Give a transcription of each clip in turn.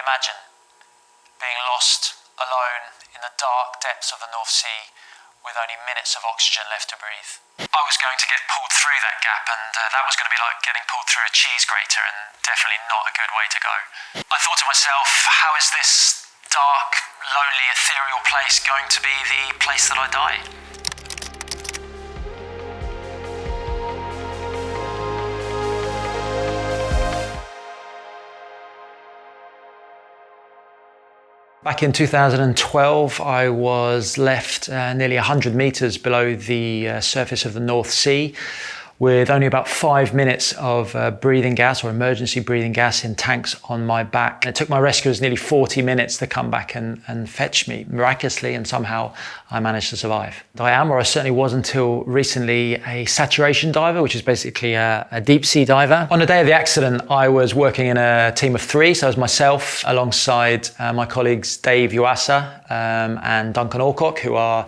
Imagine being lost alone in the dark depths of the North Sea with only minutes of oxygen left to breathe. I was going to get pulled through that gap, and that was going to be like getting pulled through a cheese grater, and definitely not a good way to go. I thought to myself, how is this dark, lonely, ethereal place going to be the place that I die? Back in 2012, I was left nearly 100 meters below the surface of the North Sea with only about 5 minutes of breathing gas or emergency breathing gas in tanks on my back. It took my rescuers nearly 40 minutes to come back and fetch me miraculously, and somehow I managed to survive. I am, or I certainly was until recently, a saturation diver, which is basically a deep sea diver. On the day of the accident, I was working in a team of 3, so it was myself alongside my colleagues Dave Yuasa and Duncan Alcock, who are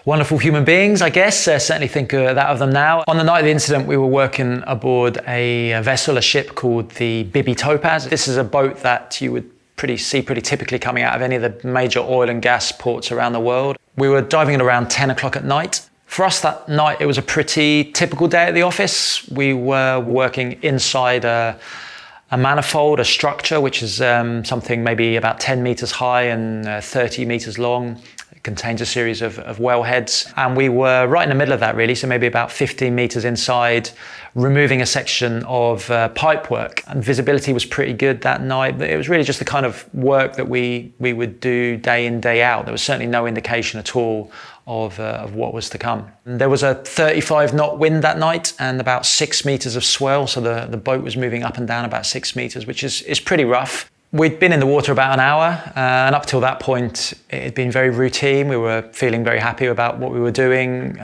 wonderful human beings, I guess. Certainly think that of them now. On the night of the incident, we were working aboard a vessel, a ship called the Bibi Topaz. This is a boat that you would see pretty typically coming out of any of the major oil and gas ports around the world. We were diving at around 10 o'clock at night. For us that night, it was a pretty typical day at the office. We were working inside a manifold, a structure, which is something maybe about 10 meters high and 30 meters long. It contains a series of wellheads, and we were right in the middle of that really, so maybe about 15 meters inside, removing a section of pipework. And visibility was pretty good that night, but it was really just the kind of work that we would do day in, day out. There was certainly no indication at all of what was to come. And there was a 35 knot wind that night and about 6 meters of swell, so the boat was moving up and down about 6 meters, which is pretty rough. We'd been in the water about an hour, and up till that point, it had been very routine. We were feeling very happy about what we were doing,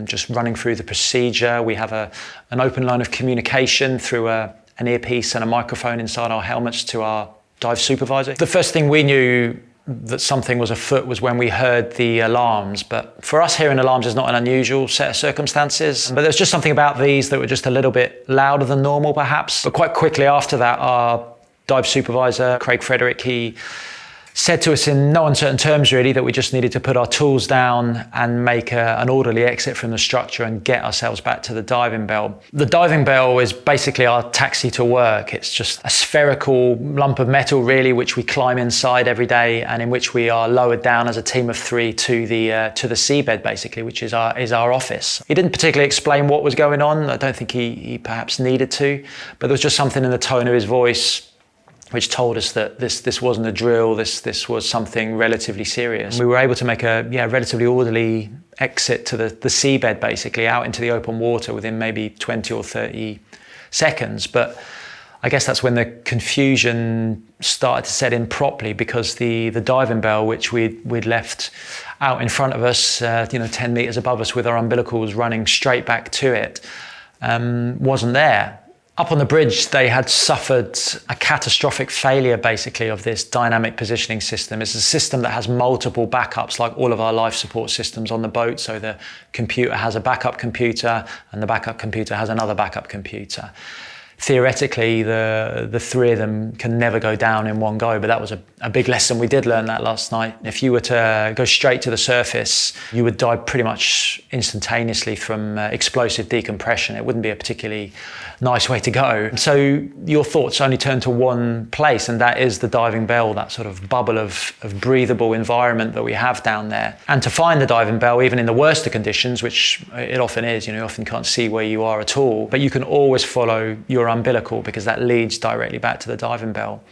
just running through the procedure. We have an open line of communication through an earpiece and a microphone inside our helmets to our dive supervisor. The first thing we knew that something was afoot was when we heard the alarms. But for us, hearing alarms is not an unusual set of circumstances. But there's just something about these that were just a little bit louder than normal, perhaps. But quite quickly after that, our dive supervisor, Craig Frederick, he said to us in no uncertain terms really that we just needed to put our tools down and make an orderly exit from the structure and get ourselves back to the diving bell. The diving bell is basically our taxi to work. It's just a spherical lump of metal really, which we climb inside every day and in which we are lowered down as a team of 3 to the seabed basically, which is our office. He didn't particularly explain what was going on. I don't think he perhaps needed to, but there was just something in the tone of his voice which told us that this wasn't a drill, this was something relatively serious. We were able to make a relatively orderly exit to the seabed, basically, out into the open water within maybe 20 or 30 seconds. But I guess that's when the confusion started to set in properly, because the diving bell, which we'd left out in front of us, 10 meters above us with our umbilicals running straight back to it, wasn't there. Up on the bridge, they had suffered a catastrophic failure, basically, of this dynamic positioning system. It's a system that has multiple backups, like all of our life support systems on the boat. So the computer has a backup computer, and the backup computer has another backup computer. Theoretically, the 3 of them can never go down in one go, but that was a big lesson. We did learn that last night. If you were to go straight to the surface, you would die pretty much instantaneously from explosive decompression. It wouldn't be a particularly nice way to go. So your thoughts only turn to one place, and that is the diving bell, that sort of bubble of breathable environment that we have down there. And to find the diving bell, even in the worst of conditions, which it often is, you often can't see where you are at all, but you can always follow your umbilical, because that leads directly back to the diving bell.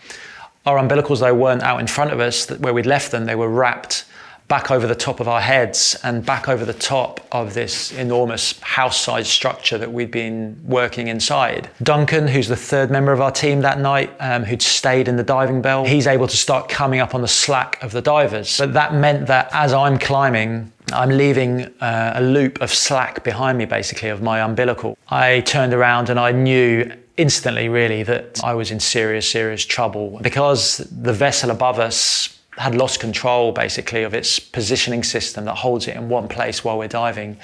Our umbilicals, though, weren't out in front of us where we'd left them. They were wrapped back over the top of our heads and back over the top of this enormous house-sized structure that we'd been working inside. Duncan, who's the 3rd member of our team that night, who'd stayed in the diving bell, he's able to start coming up on the slack of the divers. But that meant that as I'm climbing, I'm leaving a loop of slack behind me, basically, of my umbilical. I turned around and I knew instantly, really, that I was in serious, serious trouble, because the vessel above us had lost control, basically, of its positioning system that holds it in one place while we're diving.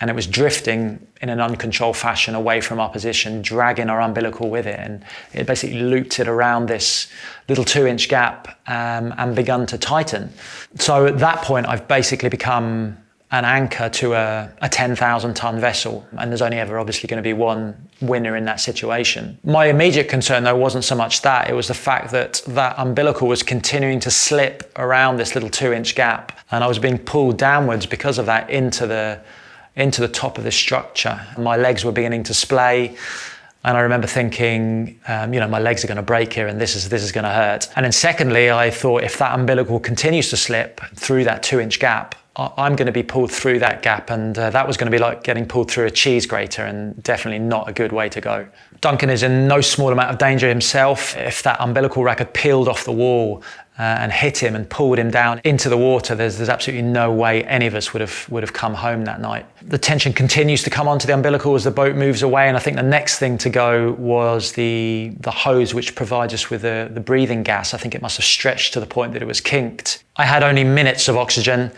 and it was drifting in an uncontrolled fashion away from our position, dragging our umbilical with it, and it basically looped it around this little 2-inch gap and begun to tighten. So at that point, I've basically become an anchor to a 10,000 ton vessel, and there's only ever obviously going to be one winner in that situation. My immediate concern though wasn't so much that, it was the fact that that umbilical was continuing to slip around this little 2-inch gap, and I was being pulled downwards because of that into the top of this structure. My legs were beginning to splay, and I remember thinking, my legs are going to break here, and this is going to hurt. And then secondly, I thought, if that umbilical continues to slip through that 2-inch gap, I'm going to be pulled through that gap, and that was going to be like getting pulled through a cheese grater, and definitely not a good way to go. Duncan is in no small amount of danger himself. If that umbilical rack had peeled off the wall and hit him and pulled him down into the water, there's absolutely no way any of us would have come home that night. The tension continues to come onto the umbilical as the boat moves away, and I think the next thing to go was the hose which provides us with the breathing gas. I think it must have stretched to the point that it was kinked. I had only minutes of oxygen,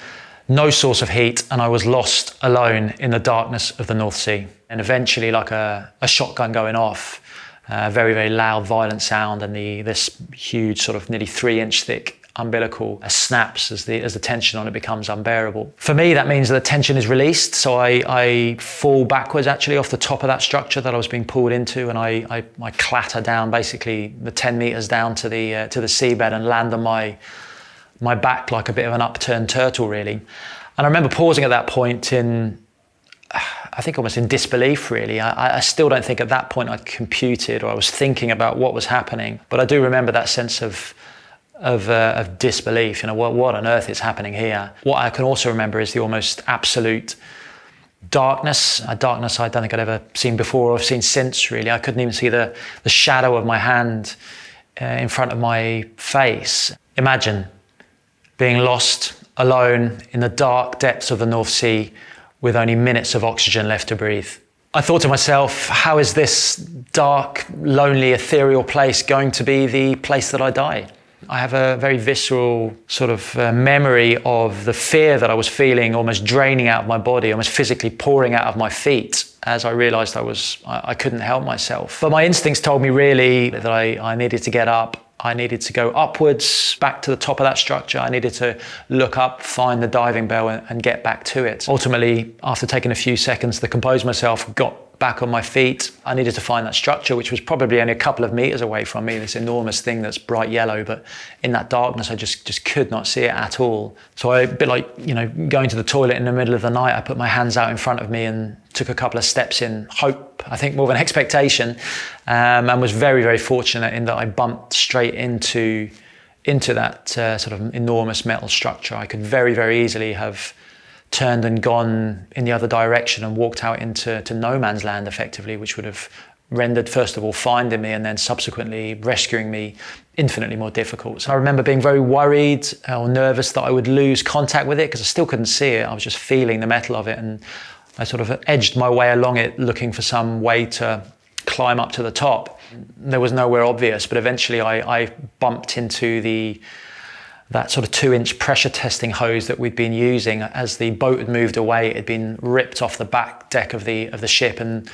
no source of heat, and I was lost alone in the darkness of the North Sea. And eventually, like a shotgun going off, very, very loud, violent sound, and this huge sort of nearly 3-inch thick umbilical snaps as the tension on it becomes unbearable. For me, that means that the tension is released, so I fall backwards actually off the top of that structure that I was being pulled into, and I clatter down basically the 10 meters down to the seabed and land on my back like a bit of an upturned turtle, really. And I remember pausing at that point I think almost in disbelief, really. I still don't think at that point I'd computed or I was thinking about what was happening, but I do remember that sense of disbelief. What on earth is happening here? What I can also remember is the almost absolute darkness, a darkness I don't think I'd ever seen before or seen since, really. I couldn't even see the shadow of my hand in front of my face. Imagine being lost, alone, in the dark depths of the North Sea with only minutes of oxygen left to breathe. I thought to myself, how is this dark, lonely, ethereal place going to be the place that I die? I have a very visceral sort of memory of the fear that I was feeling almost draining out of my body, almost physically pouring out of my feet as I realized I couldn't help myself. But my instincts told me really that I needed to get up. I needed to go upwards, back to the top of that structure. I needed to look up, find the diving bell and get back to it. Ultimately, after taking a few seconds to compose myself, got back on my feet. I needed to find that structure, which was probably only a couple of meters away from me, this enormous thing that's bright yellow, but in that darkness, I just could not see it at all. So a bit like, going to the toilet in the middle of the night, I put my hands out in front of me and took a couple of steps in hope, I think more than expectation, and was very, very fortunate in that I bumped straight into that sort of enormous metal structure. I could very, very easily have turned and gone in the other direction and walked out into no man's land effectively, which would have rendered, first of all, finding me and then subsequently rescuing me infinitely more difficult. So I remember being very worried or nervous that I would lose contact with it because I still couldn't see it. I was just feeling the metal of it, and I sort of edged my way along it looking for some way to climb up to the top. There was nowhere obvious, but eventually I bumped into that sort of 2-inch pressure testing hose that we'd been using. As the boat had moved away, it had been ripped off the back deck of the ship, and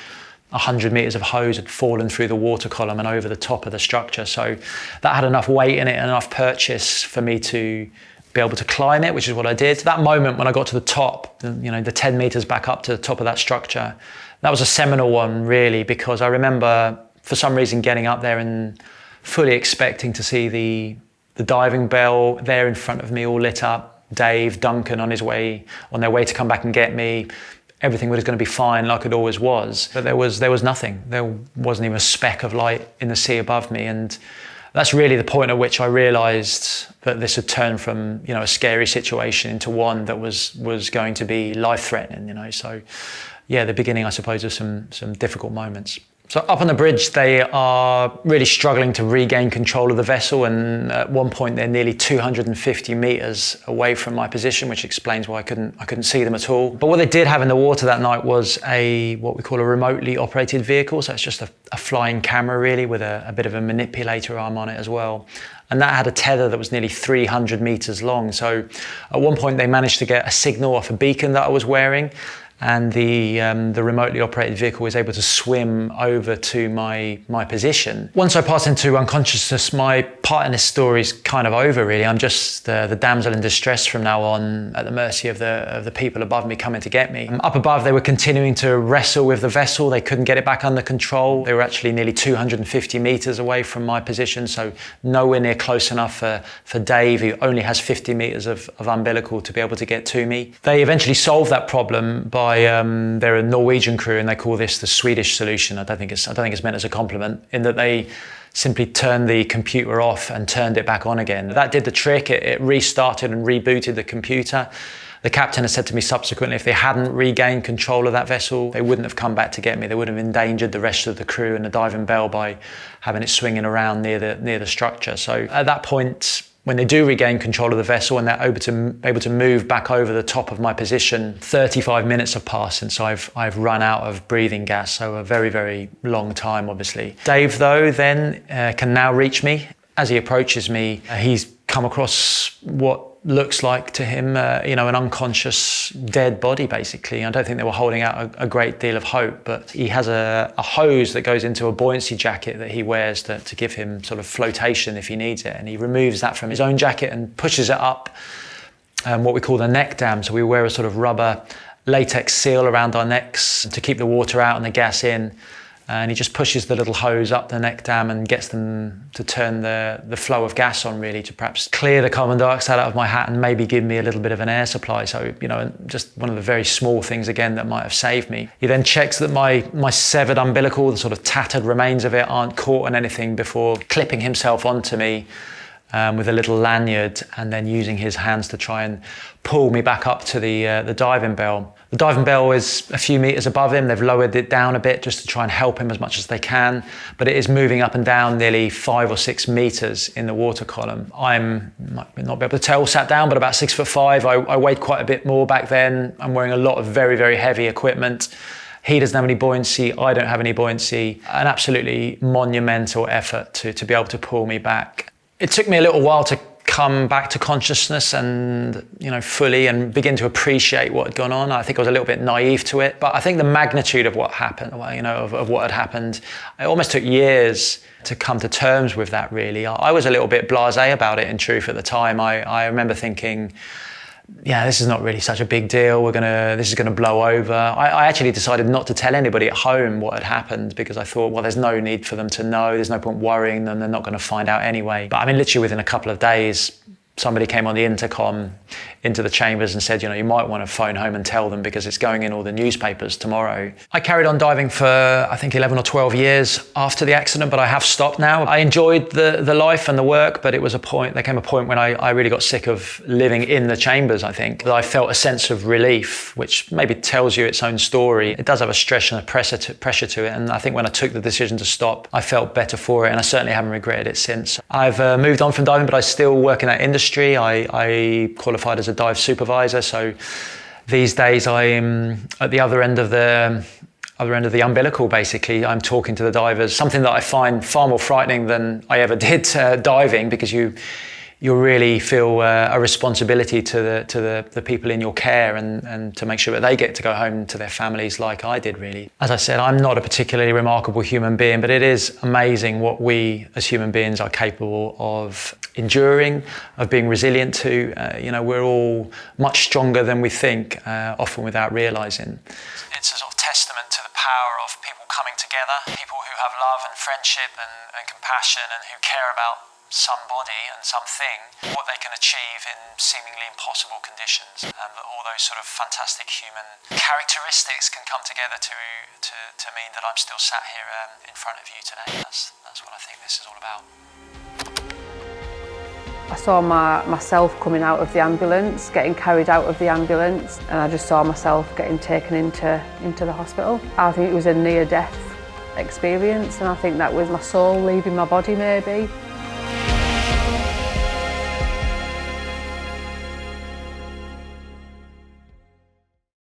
100 meters of hose had fallen through the water column and over the top of the structure. So that had enough weight in it and enough purchase for me to be able to climb it, which is what I did. That moment when I got to the top, the 10 meters back up to the top of that structure, that was a seminal one, really, because I remember for some reason getting up there and fully expecting to see the diving bell there in front of me, all lit up, Dave, Duncan on their way to come back and get me. Everything was going to be fine, like it always was. But there was nothing. There wasn't even a speck of light in the sea above me. And that's really the point at which I realized that this had turned from, a scary situation into one that was going to be life-threatening, So yeah, the beginning, I suppose, of some difficult moments. So up on the bridge, they are really struggling to regain control of the vessel, and at one point they're nearly 250 meters away from my position, which explains why I couldn't see them at all. But what they did have in the water that night was what we call a remotely operated vehicle. So it's just a flying camera, really, with a bit of a manipulator arm on it as well. And that had a tether that was nearly 300 meters long. So at one point they managed to get a signal off a beacon that I was wearing. and the remotely operated vehicle was able to swim over to my position. Once I passed into unconsciousness, my part in this story is kind of over, really. I'm just the damsel in distress from now on, at the mercy of the people above me coming to get me. Up above, they were continuing to wrestle with the vessel. They couldn't get it back under control. They were actually nearly 250 meters away from my position, so nowhere near close enough for Dave, who only has 50 meters of umbilical, to be able to get to me. They eventually solved that problem by they're a Norwegian crew, and they call this the Swedish solution. I don't think it's meant as a compliment, in that they simply turned the computer off and turned it back on again. That did the trick. It restarted and rebooted the computer. The captain has said to me subsequently, if they hadn't regained control of that vessel, they wouldn't have come back to get me. They would have endangered the rest of the crew and the diving bell by having it swinging around near the structure. So at that point, when they do regain control of the vessel and they're able to move back over the top of my position, 35 minutes have passed since I've run out of breathing gas, so a very, very long time, obviously. Dave, though, then can now reach me. As he approaches me, he's come across what looks like to him, an unconscious dead body, basically. I don't think they were holding out a great deal of hope, but he has a hose that goes into a buoyancy jacket that he wears to give him sort of flotation if he needs it. And he removes that from his own jacket and pushes it up what we call the neck dam. So we wear a sort of rubber latex seal around our necks to keep the water out and the gas in. And he just pushes the little hose up the neck dam and gets them to turn the flow of gas on, really, to perhaps clear the carbon dioxide out of my hat and maybe give me a little bit of an air supply. So, just one of the very small things, again, that might have saved me. He then checks that my severed umbilical, the sort of tattered remains of it, aren't caught on anything before clipping himself onto me with a little lanyard, and then using his hands to try and pull me back up to the diving bell. The diving bell is a few meters above him. They've lowered it down a bit just to try and help him as much as they can, but it is moving up and down nearly 5 or 6 meters in the water column. I'm, might not be able to tell, sat down, but about 6'5". I weighed quite a bit more back then. I'm wearing a lot of very, very heavy equipment. He doesn't have any buoyancy, I don't have any buoyancy. An absolutely monumental effort to be able to pull me back. It took me a little while to come back to consciousness and, fully and begin to appreciate what had gone on. I think I was a little bit naive to it, but I think the magnitude of what happened, of what had happened, it almost took years to come to terms with that, really. I was a little bit blasé about it, in truth, at the time. I remember thinking, yeah, this is not really such a big deal. This is gonna blow over. I actually decided not to tell anybody at home what had happened, because I thought, well, there's no need for them to know. There's no point worrying them. They're not gonna find out anyway. But literally within a couple of days, somebody came on the intercom into the chambers and said, you might want to phone home and tell them, because it's going in all the newspapers tomorrow. I carried on diving for, I think, 11 or 12 years after the accident, but I have stopped now. I enjoyed the life and the work, but there came a point when I really got sick of living in the chambers, I think. I felt a sense of relief, which maybe tells you its own story. It does have a stress and a pressure to it, and I think when I took the decision to stop, I felt better for it, and I certainly haven't regretted it since. I've moved on from diving, but I still work in that industry. I qualified as a dive supervisor, so these days I'm at the other end of the umbilical, basically. I'm talking to the divers, something that I find far more frightening than I ever did diving, because you really feel a responsibility to the people in your care, and to make sure that they get to go home to their families like I did, really. As I said, I'm not a particularly remarkable human being, but it is amazing what we as human beings are capable of enduring, of being resilient to. We're all much stronger than we think, often without realizing. It's a sort of testament to the power of people coming together, people who have love and friendship and compassion, and who care about somebody and something, what they can achieve in seemingly impossible conditions, and that all those sort of fantastic human characteristics can come together to mean that I'm still sat here in front of you today. That's what I think this is all about. I saw myself coming out of the ambulance, getting carried out of the ambulance, and I just saw myself getting taken into the hospital. I think it was a near-death experience, and I think that was my soul leaving my body, maybe.